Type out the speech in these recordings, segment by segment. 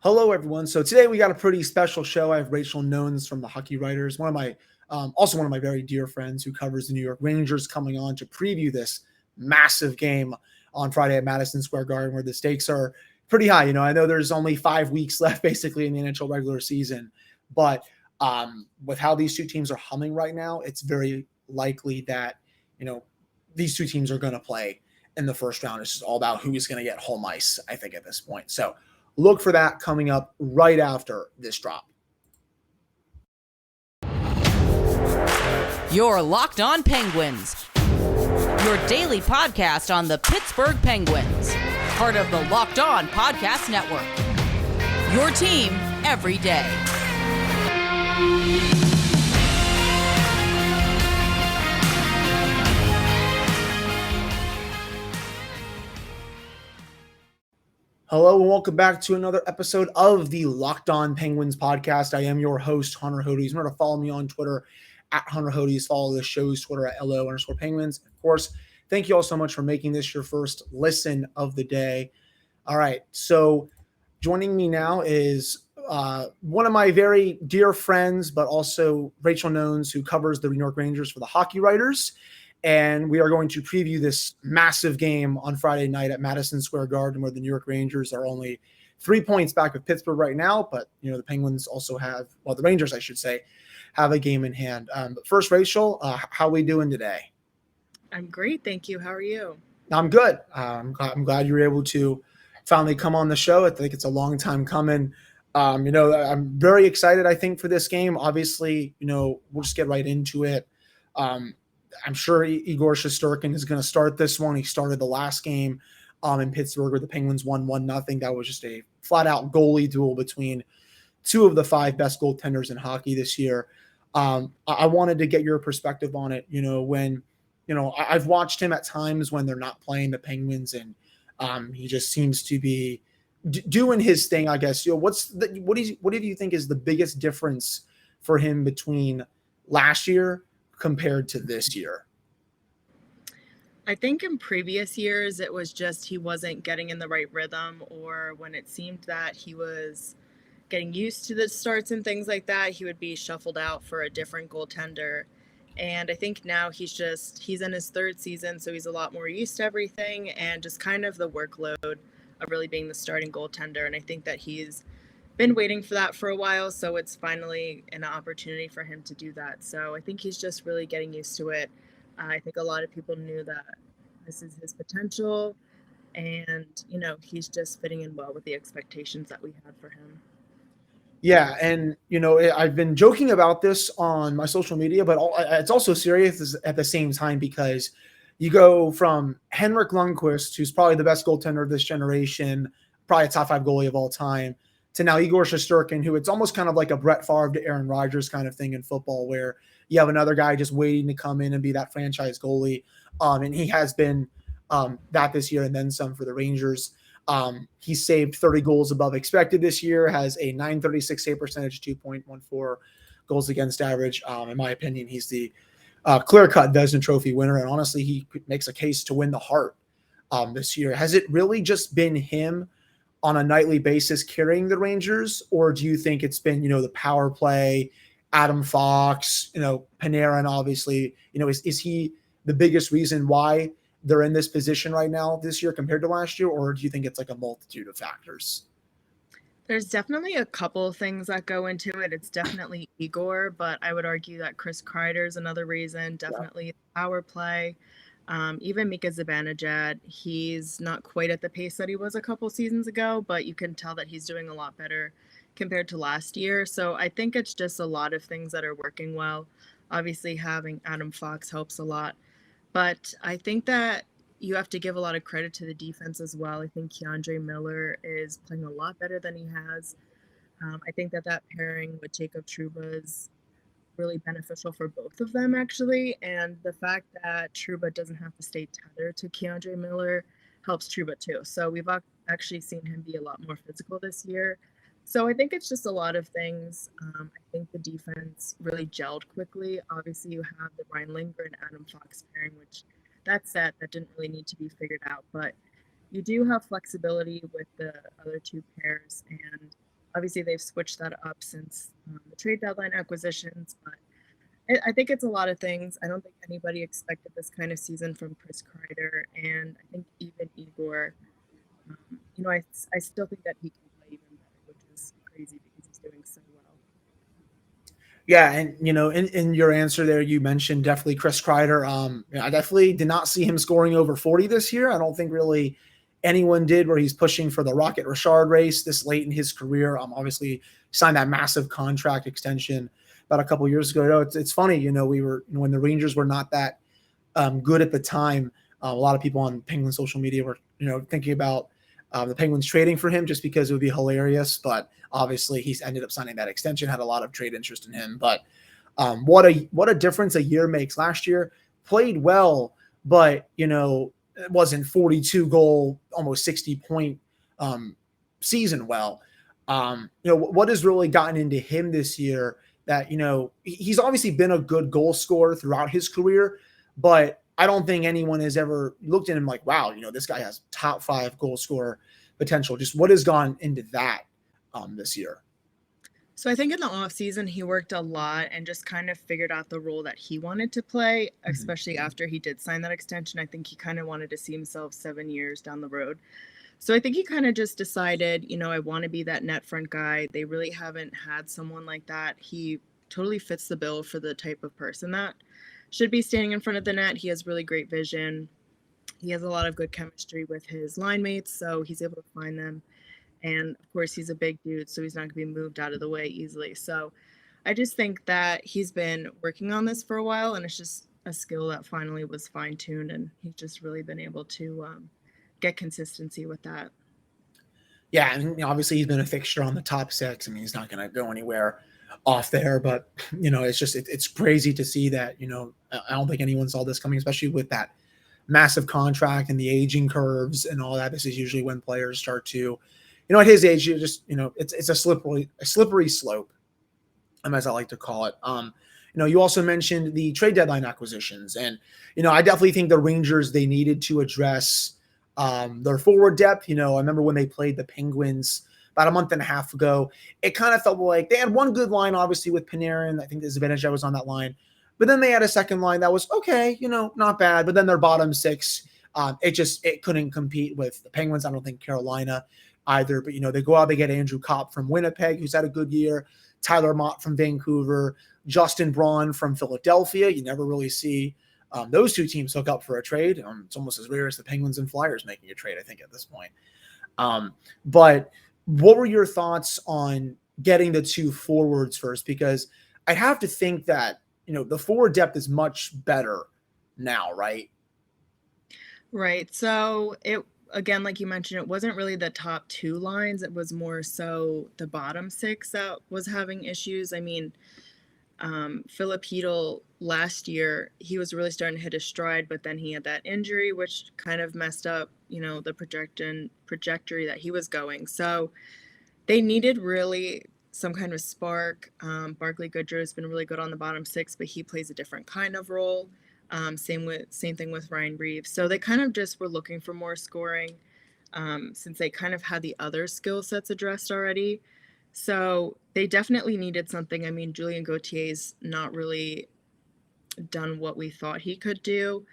Hello, everyone. So today we got a pretty special show. I have Rachel Knowns from the Hockey Writers, also one of my very dear friends who covers the New York Rangers, coming on to preview this massive game on Friday at Madison Square Garden, where the stakes are pretty high. I know there's only 5 weeks left, basically, in the NHL regular season, but with how these two teams are humming right now, it's very likely that these two teams are going to play in the first round. It's just all about who is going to get home ice, I think, at this point. So look for that coming up right after this drop. You're Locked On Penguins, your daily podcast on the Pittsburgh Penguins, part of the Locked On Podcast Network, your team every day. Hello and welcome back to another episode of the Locked On Penguins podcast. I am your host, Hunter Hodes. Remember to follow me on Twitter at Hunter Hodes. Follow the show's Twitter at LO_Penguins. Of course, thank you all so much for making this your first listen of the day. All right, so joining me now is one of my very dear friends, but also Rachel Knowns, who covers the New York Rangers for the Hockey Writers. And we are going to preview this massive game on Friday night at Madison Square Garden, where the New York Rangers are only 3 points back of Pittsburgh right now. But, the Penguins also the Rangers, I should say, have a game in hand. But first, Rachel, how are we doing today? I'm great. Thank you. How are you? I'm good. I'm glad you were able to finally come on the show. I think it's a long time coming. I'm very excited, I think, for this game. Obviously, we'll just get right into it. I'm sure Igor Shesterkin is going to start this one. He started the last game in Pittsburgh where the Penguins won 1-0. That was just a flat-out goalie duel between two of the 5 best goaltenders in hockey this year. I wanted to get your perspective on it. I've watched him at times when they're not playing the Penguins, and he just seems to be doing his thing, I guess. What do you think is the biggest difference for him between last year compared to this year? I think in previous years, it was just he wasn't getting in the right rhythm, or when it seemed that he was getting used to the starts and things like that, he would be shuffled out for a different goaltender. And I think now he's in his 3rd season, so he's a lot more used to everything and just kind of the workload of really being the starting goaltender. And I think that he's been waiting for that for a while, so it's finally an opportunity for him to do that. So I think he's just really getting used to it. I think a lot of people knew that this is his potential, and he's just fitting in well with the expectations that we had for him. Yeah, and I've been joking about this on my social media, but it's also serious at the same time, because you go from Henrik Lundqvist, who's probably the best goaltender of this generation, probably a top 5 goalie of all time, to now Igor Shesterkin, who it's almost kind of like a Brett Favre to Aaron Rodgers kind of thing in football, where you have another guy just waiting to come in and be that franchise goalie. And he has been that this year and then some for the Rangers. He saved 30 goals above expected this year, has a .936 save percentage, 2.14 goals against average. In my opinion, he's the clear-cut Vezina Trophy winner, and honestly, he makes a case to win the Hart this year. Has it really just been him on a nightly basis carrying the Rangers, or do you think it's been, the power play, Adam Fox, Panarin, obviously, is he the biggest reason why they're in this position right now this year compared to last year, or do you think it's like a multitude of factors? There's definitely a couple of things that go into it. It's definitely Igor, but I would argue that Chris Kreider is another reason. Definitely power play. Even Mika Zibanejad, he's not quite at the pace that he was a couple seasons ago, but you can tell that he's doing a lot better compared to last year. So I think it's just a lot of things that are working well. Obviously, having Adam Fox helps a lot. But I think that you have to give a lot of credit to the defense as well. I think K'Andre Miller is playing a lot better than he has. I think that pairing with Jacob Trouba is really beneficial for both of them, actually. And the fact that Trouba doesn't have to stay tethered to K'Andre Miller helps Trouba too. So we've actually seen him be a lot more physical this year. So I think it's just a lot of things. I think the defense really gelled quickly. Obviously, you have the Ryan Lindgren and Adam Fox pairing, which that didn't really need to be figured out. But you do have flexibility with the other two pairs. And Obviously, they've switched that up since the trade deadline acquisitions, but I think it's a lot of things. I don't think anybody expected this kind of season from Chris Kreider, and I think even Igor. I still think that he can play even better, which is crazy because he's doing so well. Yeah, and in your answer there, you mentioned definitely Chris Kreider. I definitely did not see him scoring over 40 this year. I don't think really anyone did, where he's pushing for the Rocket Richard race this late in his career. Obviously signed that massive contract extension about a couple years ago. It's funny, we were when the Rangers were not that good at the time. A lot of people on Penguin social media were thinking about the Penguins trading for him just because it would be hilarious, but obviously he's ended up signing that extension, had a lot of trade interest in him. But what a difference a year makes. Last year played well, but it wasn't 42 goal, almost 60 point season well. What has really gotten into him this year that, he's obviously been a good goal scorer throughout his career, but I don't think anyone has ever looked at him like, wow, this guy has top 5 goal scorer potential. Just what has gone into that this year? So I think in the offseason, he worked a lot and just kind of figured out the role that he wanted to play, especially after he did sign that extension. I think he kind of wanted to see himself 7 years down the road. So I think he kind of just decided, I want to be that net front guy. They really haven't had someone like that. He totally fits the bill for the type of person that should be standing in front of the net. He has really great vision. He has a lot of good chemistry with his line mates, so he's able to find them. And of course, he's a big dude, so he's not going to be moved out of the way easily. So I just think that he's been working on this for a while, and it's just a skill that finally was fine-tuned, and he's just really been able to get consistency with that. Yeah, and obviously he's been a fixture on the top 6. I mean, he's not going to go anywhere off there, but it's just it's crazy to see that. I don't think anyone saw this coming, especially with that massive contract and the aging curves and all that. This is usually when players start to, at his age, you just it's a slippery slope, as I like to call it. You also mentioned the trade deadline acquisitions, and I definitely think the Rangers, they needed to address their forward depth. I remember when they played the Penguins about a month and a half ago, it kind of felt like they had one good line, obviously, with Panarin. I think the Zibanejad was on that line. But then they had a second line that was okay, not bad. But then their bottom 6, it couldn't compete with the Penguins. I don't think Carolina either. But, they go out, they get Andrew Kopp from Winnipeg, who's had a good year, Tyler Mott from Vancouver, Justin Braun from Philadelphia. You never really see those two teams hook up for a trade. It's almost as rare as the Penguins and Flyers making a trade, I think, at this point. But what were your thoughts on getting the 2 forwards first? Because I have to think that, the forward depth is much better now, right? Right. So again, like you mentioned, it wasn't really the top 2 lines. It was more so the bottom 6 that was having issues. I mean, Philip Hedl last year, he was really starting to hit his stride, but then he had that injury, which kind of messed up, the trajectory that he was going. So they needed really some kind of spark. Barclay Goodrow has been really good on the bottom 6, but he plays a different kind of role. Same thing with Ryan Reeves. So they kind of just were looking for more scoring since they kind of had the other skill sets addressed already. So they definitely needed something. I mean, Julien Gautier's not really done what we thought he could do,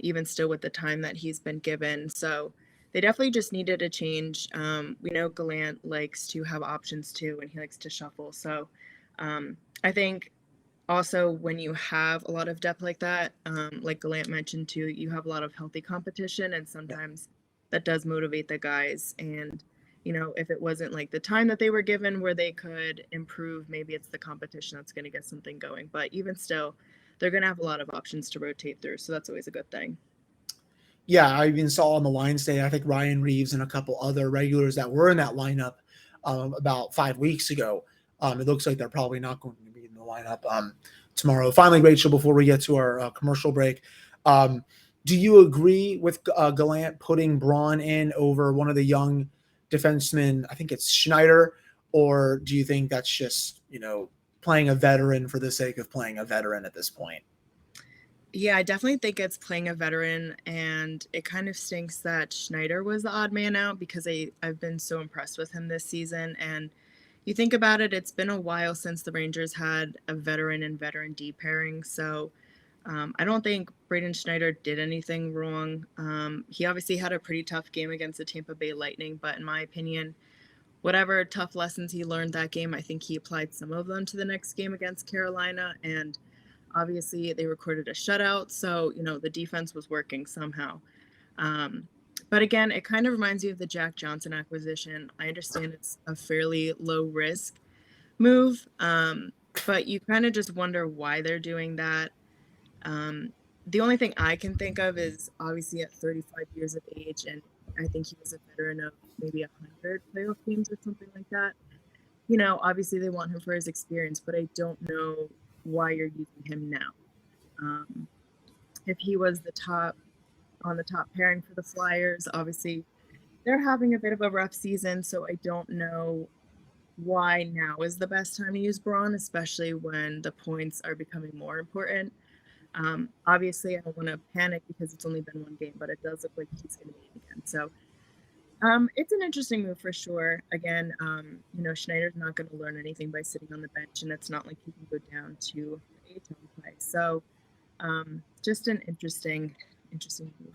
even still with the time that he's been given. So they definitely just needed a change. We know Gallant likes to have options too, and he likes to shuffle. So I think also when you have a lot of depth like that, like Gallant mentioned too, you have a lot of healthy competition, and sometimes that does motivate the guys. And if it wasn't like the time that they were given where they could improve, maybe it's the competition that's going to get something going. But even still, they're going to have a lot of options to rotate through. So that's always a good thing. Yeah, I even saw on the line today, I think Ryan Reeves and a couple other regulars that were in that lineup about 5 weeks ago. It looks like they're probably not going to be in the lineup tomorrow. Finally, Rachel, before we get to our commercial break, do you agree with Gallant putting Braun in over one of the young defensemen? I think it's Schneider, or do you think that's just, playing a veteran for the sake of playing a veteran at this point? Yeah, I definitely think it's playing a veteran, and it kind of stinks that Schneider was the odd man out because I've been so impressed with him this season. And you think about it, it's been a while since the Rangers had a veteran and veteran D pairing. So I don't think Braden Schneider did anything wrong. He obviously had a pretty tough game against the Tampa Bay Lightning, but in my opinion, whatever tough lessons he learned that game, I think he applied some of them to the next game against Carolina. And obviously they recorded a shutout. So, the defense was working somehow. But again, it kind of reminds me of the Jack Johnson acquisition. I understand it's a fairly low risk move, but you kind of just wonder why they're doing that. The only thing I can think of is obviously at 35 years of age, and I think he was a veteran of maybe 100 playoff games or something like that. Obviously they want him for his experience, but I don't know why you're using him now. If he was on the top pairing for the Flyers, obviously they're having a bit of a rough season, so I don't know why now is the best time to use Braun, especially when the points are becoming more important. Obviously, I don't want to panic because it's only been one game, but it does look like he's going to be in again. So it's an interesting move for sure. Again, Schneider's not going to learn anything by sitting on the bench, and it's not like he can go down to AHL play. So just an interesting move.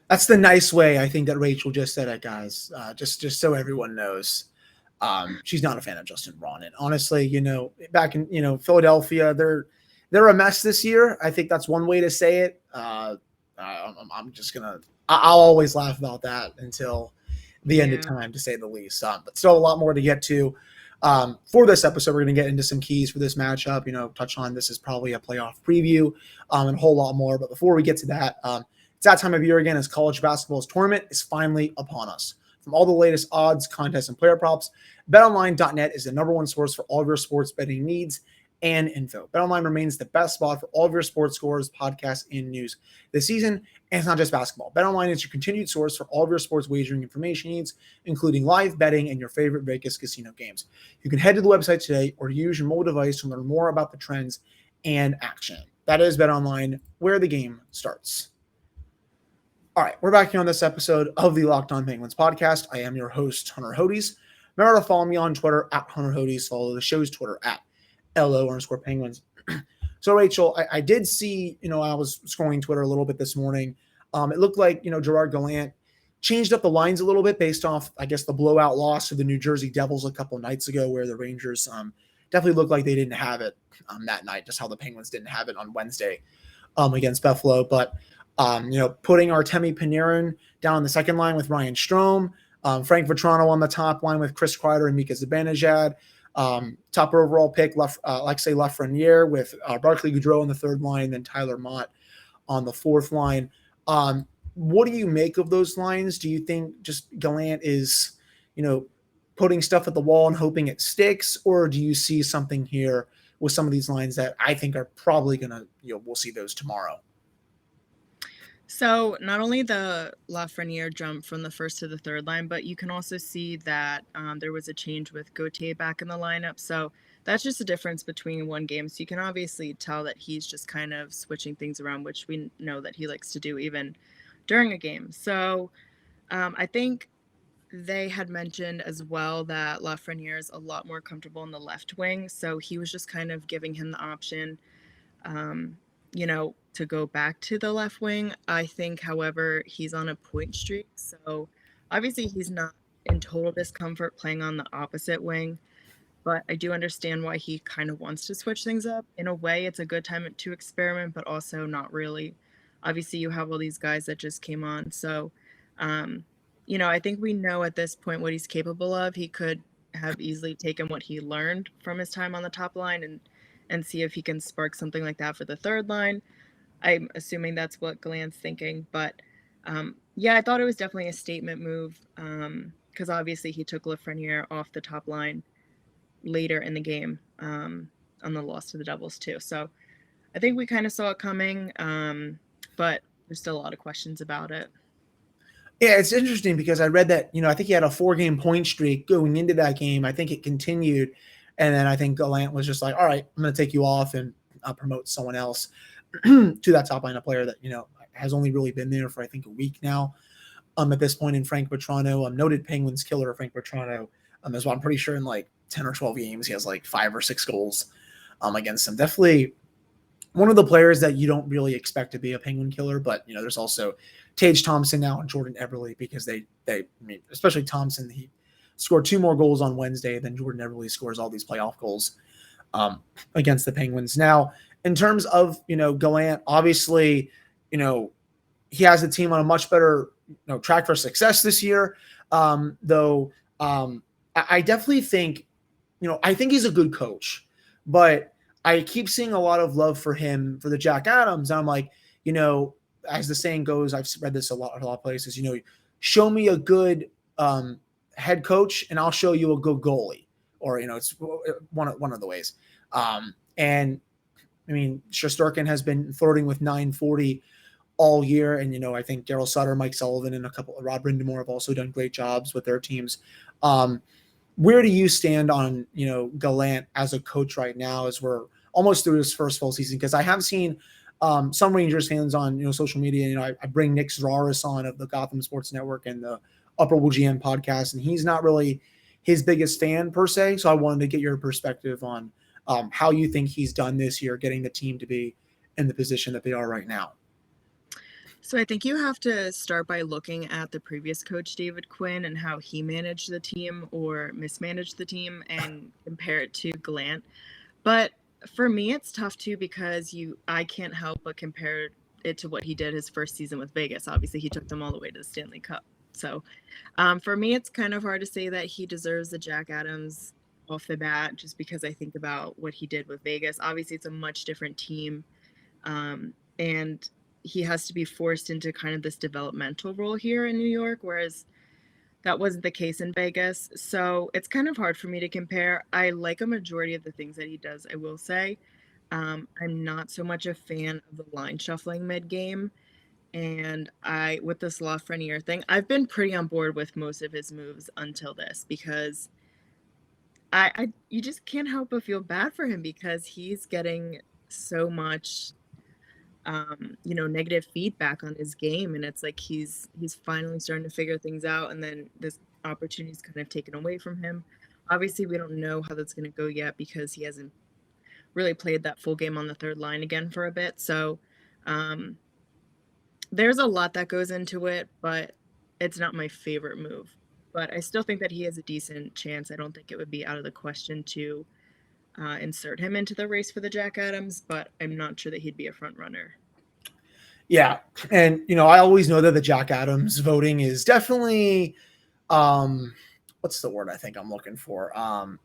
That's the nice way I think that Rachel just said it, guys. Just so everyone knows. She's not a fan of Justin Braun. And honestly, back in Philadelphia, they're a mess this year. I think that's one way to say it. I'll always laugh about that until the end of time, to say the least. But still a lot more to get to. For this episode, we're going to get into some keys for this matchup. Touch on this is probably a playoff preview and a whole lot more. But before we get to that, it's that time of year again as college basketball's tournament is finally upon us. From all the latest odds, contests, and player props, BetOnline.net is the number one source for all of your sports betting needs and info. BetOnline remains the best spot for all of your sports scores, podcasts, and news this season. And it's not just basketball. BetOnline is your continued source for all of your sports wagering information needs, including live betting and your favorite Vegas casino games. You can head to the website today or use your mobile device to learn more about the trends and action. That is BetOnline, where the game starts. All right, we're back here on this episode of the Locked On Penguins podcast. I am your host, Hunter Hodes. Remember to follow me on Twitter at Hunter Hodes. Follow the show's Twitter at LO_Penguins. So, Rachel, I did see, I was scrolling Twitter a little bit this morning. It looked like, Gerard Gallant changed up the lines a little bit based off, I guess, the blowout loss to the New Jersey Devils a couple nights ago, where the Rangers definitely looked like they didn't have it that night, just how the Penguins didn't have it on Wednesday against Buffalo. But, putting Artemi Panarin down on the second line with Ryan Strome, Frank Vetrano on the top line with Chris Kreider and Mika Zibanejad, top overall pick, Alexei Lafreniere with Barclay Goodrow on the third line, then Tyler Mott on the fourth line. What do you make of those lines? Do you think just Gallant is, putting stuff at the wall and hoping it sticks, or do you see something here with some of these lines that I think are probably going to, we'll see those tomorrow? So not only the Lafreniere jump from the first to the third line, but you can also see that there was a change with Gauthier back in the lineup. So that's just a difference between one game. So you can obviously tell that he's just kind of switching things around, which we know that he likes to do even during a game. So I think they had mentioned as well that Lafreniere is a lot more comfortable in the left wing. So he was just kind of giving him the option, to go back to the left wing. I think, however, he's on a point streak. So obviously he's not in total discomfort playing on the opposite wing, but I do understand why he kind of wants to switch things up. In a way, it's a good time to experiment, but also not really. Obviously, you have all these guys that just came on. So, I think we know at this point what he's capable of. He could have easily taken what he learned from his time on the top line and see if he can spark something like that for the third line. I'm assuming that's what Gallant's thinking. But, I thought it was definitely a statement move because obviously he took Lafreniere off the top line later in the game on the loss to the Devils too. So I think we kind of saw it coming, but there's still a lot of questions about it. Yeah, it's interesting because I read that, I think he had a 4-game point streak going into that game. I think it continued. And then I think Gallant was just like, all right, I'm going to take you off and promote someone else to that top line, a player that, has only really been there for, I think, a week now at this point in Frank Vetrano, noted Penguins killer Frank Vetrano, as well. I'm pretty sure in 10 or 12 games, he has like 5 or 6 goals against them. Definitely one of the players that you don't really expect to be a Penguin killer, but there's also Tage Thompson now and Jordan Eberle, because they especially Thompson, he scored 2 more goals on Wednesday than Jordan Eberle scores all these playoff goals against the Penguins. Now, in terms of Gallant, obviously, he has the team on a much better track for success this year. Though I definitely think, I think he's a good coach, but I keep seeing a lot of love for him for the Jack Adams. And I'm like, as the saying goes, I've read this a lot of places, show me a good head coach and I'll show you a good goalie, or, it's one of the ways. And I mean, Shesterkin has been flirting with 940 all year. And, I think Daryl Sutter, Mike Sullivan, and Rob Brindamore have also done great jobs with their teams. Where do you stand on, Gallant as a coach right now, as we're almost through his first full season? Because I have seen some Rangers fans on, social media, I bring Nick Zararis on of the Gotham Sports Network and the Upper Level GM podcast, and he's not really his biggest fan per se. So I wanted to get your perspective on how you think he's done this year, getting the team to be in the position that they are right now. So I think you have to start by looking at the previous coach, David Quinn, and how he managed the team or mismanaged the team, and compare it to Gallant. But for me, it's tough too, because I can't help but compare it to what he did his first season with Vegas. Obviously, he took them all the way to the Stanley Cup. So for me, it's kind of hard to say that he deserves the Jack Adams off the bat, just because I think about what he did with Vegas. Obviously, it's a much different team. And he has to be forced into kind of this developmental role here in New York, whereas that wasn't the case in Vegas. So it's kind of hard for me to compare. I like a majority of the things that he does, I will say. I'm not so much a fan of the line shuffling mid-game. And with this Lafreniere thing, I've been pretty on board with most of his moves until this, because you just can't help but feel bad for him, because he's getting so much negative feedback on his game, and it's like he's finally starting to figure things out, and then this opportunity is kind of taken away from him. Obviously, we don't know how that's going to go yet, because he hasn't really played that full game on the third line again for a bit. So there's a lot that goes into it, but it's not my favorite move. But I still think that he has a decent chance. I don't think it would be out of the question to insert him into the race for the Jack Adams, but I'm not sure that he'd be a front runner. Yeah. And, I always know that the Jack Adams voting is definitely, what's the word I think I'm looking for?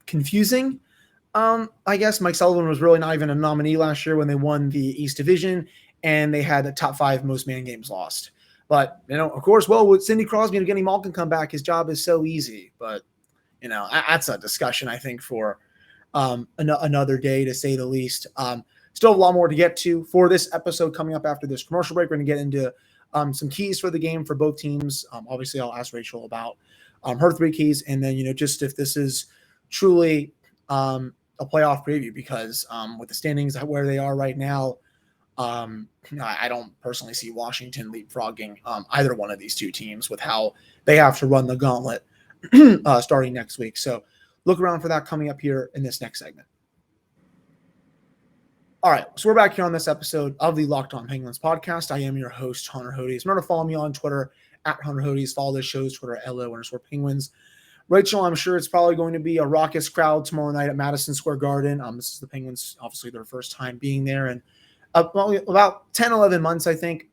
Confusing. I guess Mike Sullivan was really not even a nominee last year when they won the East Division, and they had the top 5 most man games lost. But, of course, with Sidney Crosby and Evgeny Malkin come back, his job is so easy. But, that's a discussion, I think, for another day, to say the least. Still have a lot more to get to for this episode coming up after this commercial break. We're going to get into some keys for the game for both teams. Obviously, I'll ask Rachel about her 3 keys, and then, just if this is truly a playoff preview, because with the standings where they are right now, I don't personally see Washington leapfrogging either one of these 2 teams with how they have to run the gauntlet starting next week. So look around for that coming up here in this next segment. All right, so we're back here on this episode of the Locked On Penguins podcast. I am your host, Hunter Hodes. Remember to follow me on Twitter at Hunter Hodes. Follow this show's Twitter at LO_Penguins. Rachel, I'm sure it's probably going to be a raucous crowd tomorrow night at Madison Square Garden. This is the Penguins, obviously their first time being there, and about 10, 11 months, I think,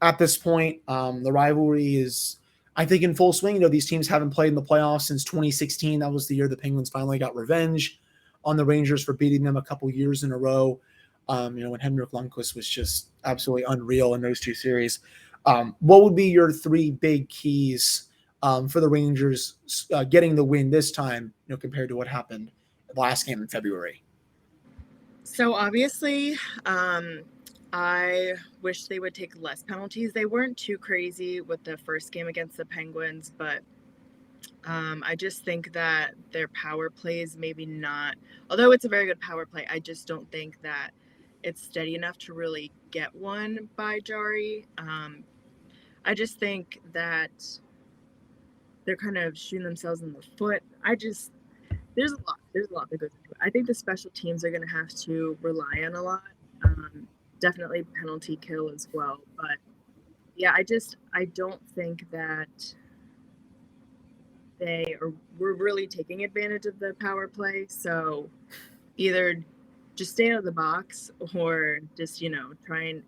at this point. The rivalry is, I think, in full swing. These teams haven't played in the playoffs since 2016. That was the year the Penguins finally got revenge on the Rangers for beating them a couple years in a row. When Henrik Lundqvist was just absolutely unreal in those 2 series. What would be your 3 big keys for the Rangers getting the win this time, compared to what happened last game in February? So obviously, I wish they would take less penalties. They weren't too crazy with the first game against the Penguins, but I just think that their power plays maybe not, although it's a very good power play, I just don't think that it's steady enough to really get one by Jari. I just think that they're kind of shooting themselves in the foot. there's a lot. There's a lot that goes into it. I think the special teams are going to have to rely on a lot. Definitely penalty kill as well. But yeah, I don't think that we're really taking advantage of the power play. So either just stay out of the box or just, try and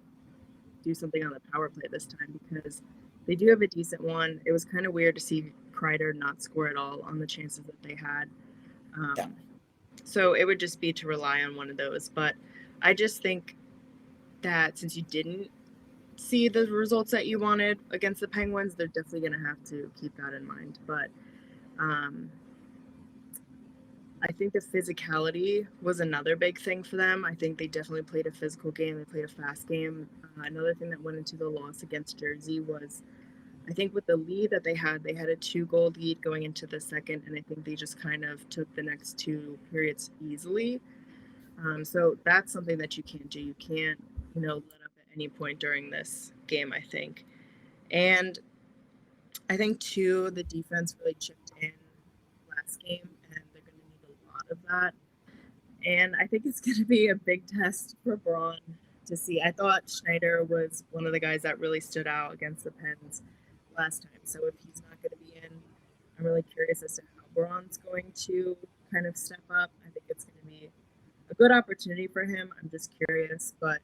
do something on the power play this time, because they do have a decent one. It was kind of weird to see Kreider not score at all on the chances that they had. Yeah. So it would just be to rely on one of those. But I just think that since you didn't see the results that you wanted against the Penguins, they're definitely going to have to keep that in mind. But I think the physicality was another big thing for them. I think they definitely played a physical game. They played a fast game. Another thing that went into the loss against Jersey was, I think with the lead that they had a 2-goal lead going into the second, and I think they just kind of took the next 2 periods easily. So that's something that you can't do. You can't, let up at any point during this game, I think. And I think, too, the defense really chipped in last game, and they're going to need a lot of that. And I think it's going to be a big test for Braun to see. I thought Schneider was one of the guys that really stood out against the Pens last time. So if he's not going to be in, I'm really curious as to how Braun's going to kind of step up. I think it's going to be a good opportunity for him. I'm just curious, but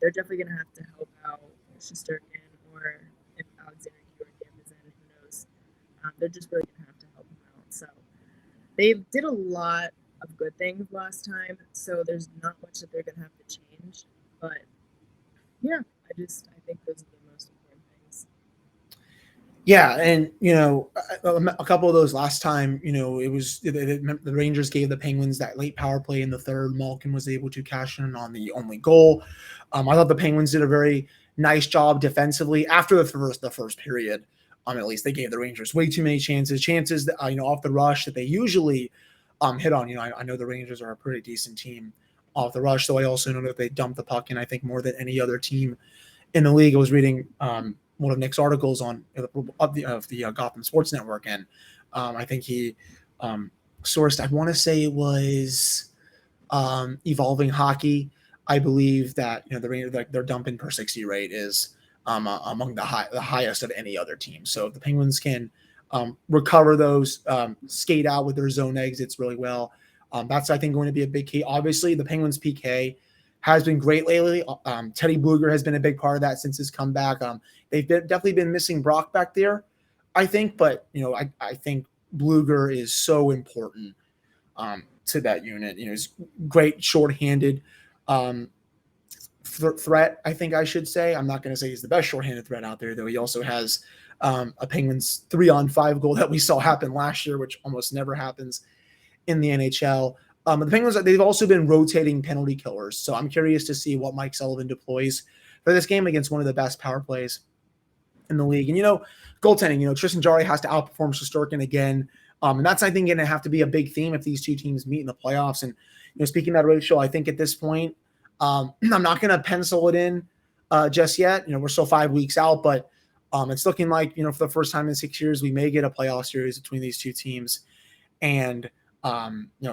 they're definitely going to have to help out Shesterkin, or if Alexander Georgiev is in, who knows. They're just really going to have to help him out. So they did a lot of good things last time, so there's not much that they're going to have to change. But yeah, I think those are the most important things. Yeah, and a couple of those last time, it was the Rangers gave the Penguins that late power play in the third. Malkin was able to cash in on the only goal. I thought the Penguins did a very nice job defensively after the first period. At least they gave the Rangers way too many chances that off the rush that they usually hit on. I know the Rangers are a pretty decent team off the rush, so I also know that they dumped the puck in, I think, more than any other team in the league. I was reading one of Nick's articles on of the Gotham Sports Network, and I think he sourced, I want to say it was Evolving Hockey. I believe that the Rangers, like, their dump in per 60 rate is among the highest of any other team. So if the Penguins can recover those, skate out with their zone exits really well, that's, I think, going to be a big key. Obviously, the Penguins PK has been great lately. Teddy Bluger has been a big part of that since his comeback. They've definitely been missing Brock back there, I think, but I think Bluger is so important to that unit. He's great shorthanded threat, I think I should say. I'm not going to say he's the best shorthanded threat out there, though. He also has a Penguins 3-on-5 goal that we saw happen last year, which almost never happens in the NHL. The Penguins, they've also been rotating penalty killers, so I'm curious to see what Mike Sullivan deploys for this game against one of the best power plays in the league. And goaltending, Tristan Jarry has to outperform Shesterkin again, and that's, I think, going to have to be a big theme if these two teams meet in the playoffs. And speaking of that, Rachel, I think at this point, I'm not going to pencil it in just yet. We're still 5 weeks out, but it's looking like for the first time in 6 years, we may get a playoff series between these two teams. And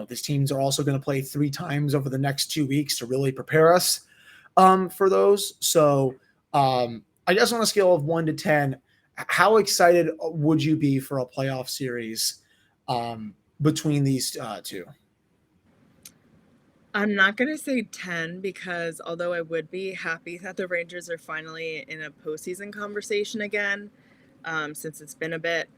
these teams are also going to play 3 times over the next 2 weeks to really prepare us for those. So I guess on a scale of 1 to 10, how excited would you be for a playoff series between these two? I'm not going to say 10, because although I would be happy that the Rangers are finally in a postseason conversation again, since it's been a bit,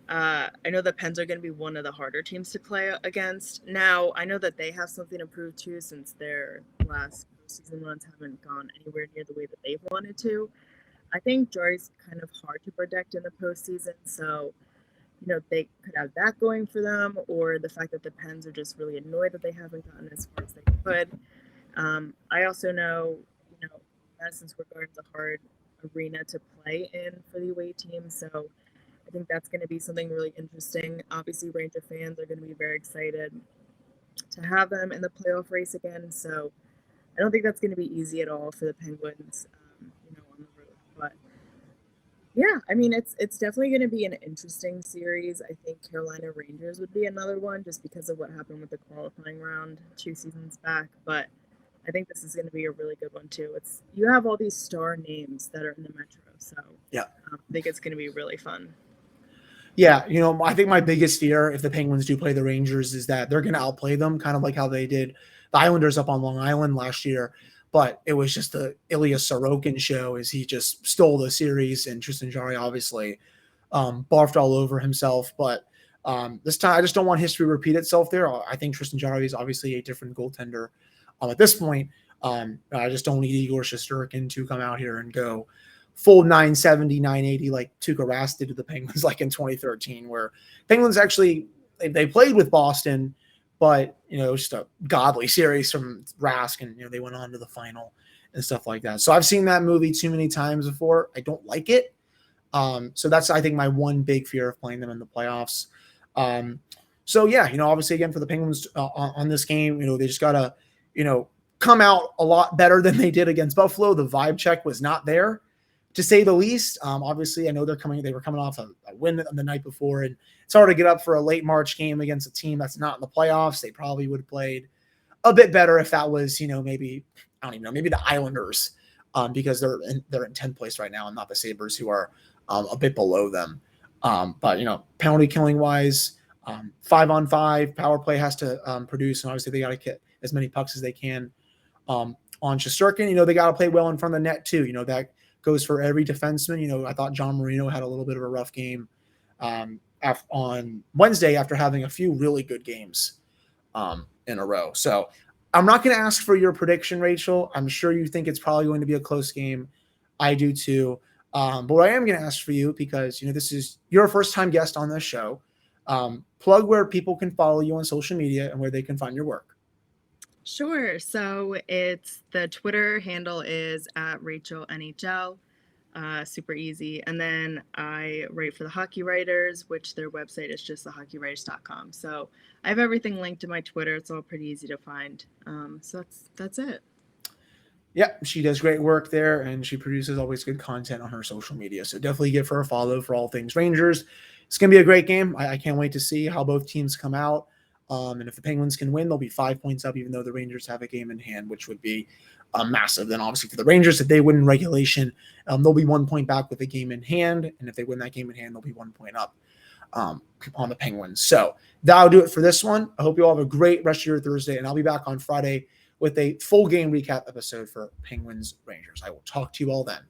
I know the Pens are going to be one of the harder teams to play against. Now, I know that they have something to prove too, since their last postseason runs haven't gone anywhere near the way that they've wanted to. I think Jarry's kind of hard to predict in the postseason, so they could have that going for them, or the fact that the Pens are just really annoyed that they haven't gotten as far as they could. I also know, Madison Square Garden's a hard arena to play in for the away team, so I think that's going to be something really interesting. Obviously, Ranger fans are going to be very excited to have them in the playoff race again, so I don't think that's going to be easy at all for the Penguins, on the road. But Yeah, I mean it's definitely going to be an interesting series. I think Carolina Rangers would be another one just because of what happened with the qualifying round 2 seasons back. But I think this is going to be a really good one too. It's you have all these star names that are in the Metro, so Yeah. I think it's going to be really fun. Yeah, I think my biggest fear if the Penguins do play the Rangers is that they're going to outplay them, kind of like how they did the Islanders up on Long Island last year. But it was just the Ilya Sorokin show as he just stole the series, and Tristan Jarry obviously barfed all over himself. But this time, I just don't want history to repeat itself there. I think Tristan Jarry is obviously a different goaltender at this point. I just don't need Igor Shesterkin to come out here and go full 970, 980 like Tuukka Rask did to the Penguins like in 2013, where Penguins actually they played with Boston, but it was just a godly series from Rask, and they went on to the final and stuff like that. So I've seen that movie too many times before. I don't like it. So that's I think my one big fear of playing them in the playoffs. So yeah, obviously again for the Penguins on this game, they just gotta come out a lot better than they did against Buffalo. The vibe check was not there, to say the least. Obviously, I know they were coming off a win the night before, and it's hard to get up for a late March game against a team that's not in the playoffs. They probably would have played a bit better if that was, maybe, I don't even know, maybe the Islanders, because they're in 10th place right now and not the Sabres, who are a bit below them. But, penalty killing wise, 5-on-5, power play has to produce, and obviously they got to get as many pucks as they can on Shesterkin. They got to play well in front of the net too. That goes for every defenseman. I thought John Marino had a little bit of a rough game on Wednesday after having a few really good games in a row. So I'm not going to ask for your prediction, Rachel. I'm sure you think it's probably going to be a close game. I do too. But what I am going to ask for you, because this is your first time guest on this show, plug where people can follow you on social media and where they can find your work. Sure. So it's the Twitter handle is at Rachel NHL. Super easy. And then I write for the Hockey Writers, which their website is just thehockeywriters.com. So I have everything linked to my Twitter. It's all pretty easy to find. So that's it. Yeah, she does great work there, and she produces always good content on her social media. So definitely give her a follow for all things Rangers. It's going to be a great game. I can't wait to see how both teams come out. And if the Penguins can win, they'll be 5 points up, even though the Rangers have a game in hand, which would be massive. Then obviously for the Rangers, if they win in regulation, they'll be 1 point back with a game in hand. And if they win that game in hand, they'll be 1 point up on the Penguins. So that'll do it for this one. I hope you all have a great rest of your Thursday, and I'll be back on Friday with a full game recap episode for Penguins Rangers. I will talk to you all then.